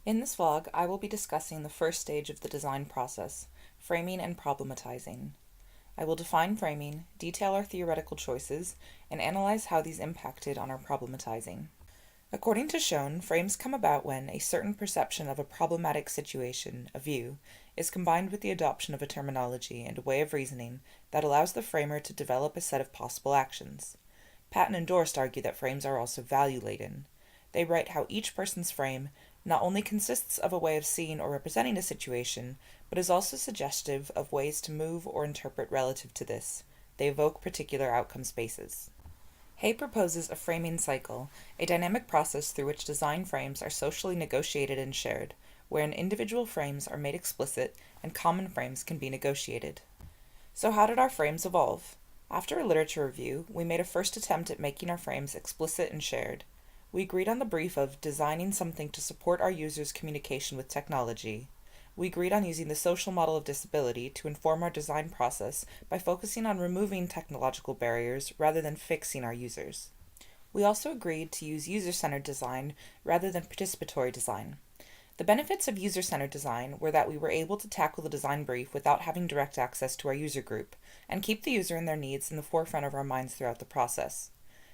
In this vlog, I will be discussing the first stage of the design process, framing and problematizing. I will define framing, detail our theoretical choices, and analyze how these impacted on our problematizing. According to Schoen, frames come about when a certain perception of a problematic situation, a view, is combined with the adoption of a terminology and a way of reasoning that allows the framer to develop a set of possible actions. Patton and Dorst argue that frames are also value-laden. They write how each person's frame not only consists of a way of seeing or representing a situation, but is also suggestive of ways to move or interpret relative to this. They evoke particular outcome spaces. Hay proposes a framing cycle, a dynamic process through which design frames are socially negotiated and shared, wherein individual frames are made explicit and common frames can be negotiated. So how did our frames evolve? After a literature review, we made a first attempt at making our frames explicit and shared. We agreed on the brief of designing something to support our users' communication with technology. We agreed on using the social model of disability to inform our design process by focusing on removing technological barriers rather than fixing our users. We also agreed to use user-centered design rather than participatory design. The benefits of user-centered design were that we were able to tackle the design brief without having direct access to our user group, and keep the user and their needs in the forefront of our minds throughout the process.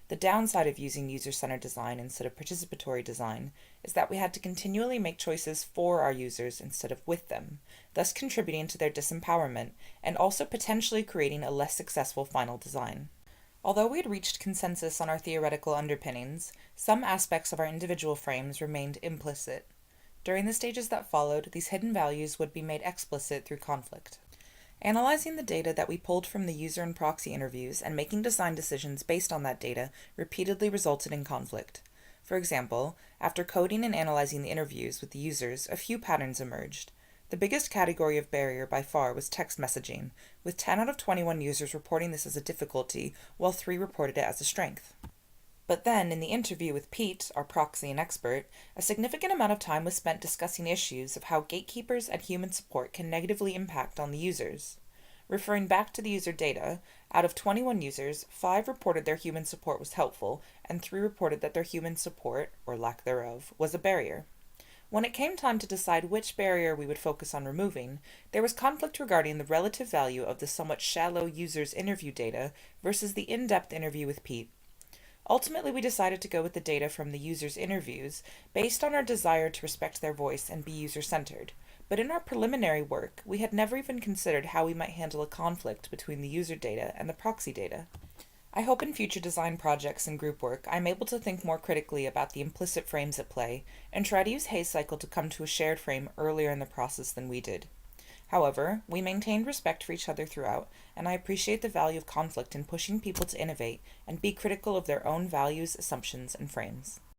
The downside of using user-centered design instead of participatory design is that we had to continually make choices for our users instead of with them, thus contributing to their disempowerment and also potentially creating a less successful final design. Although we had reached consensus on our theoretical underpinnings, some aspects of our individual frames remained implicit. During the stages that followed, these hidden values would be made explicit through conflict. Analyzing the data that we pulled from the user and proxy interviews and making design decisions based on that data repeatedly resulted in conflict. For example, after coding and analyzing the interviews with the users, a few patterns emerged. The biggest category of barrier by far was text messaging, with 10 out of 21 users reporting this as a difficulty, while 3 reported it as a strength. But then, in the interview with Pete, our proxy and expert, a significant amount of time was spent discussing issues of how gatekeepers and human support can negatively impact on the users. Referring back to the user data, out of 21 users, 5 reported their human support was helpful, and 3 reported that their human support, or lack thereof, was a barrier. When it came time to decide which barrier we would focus on removing, there was conflict regarding the relative value of the somewhat shallow users' interview data versus the in-depth interview with Pete. Ultimately, we decided to go with the data from the users' interviews based on our desire to respect their voice and be user-centered. But in our preliminary work, we had never even considered how we might handle a conflict between the user data and the proxy data. I hope in future design projects and group work I'm able to think more critically about the implicit frames at play and try to use Hay's cycle to come to a shared frame earlier in the process than we did. However, we maintained respect for each other throughout, and I appreciate the value of conflict in pushing people to innovate and be critical of their own values, assumptions, and frames.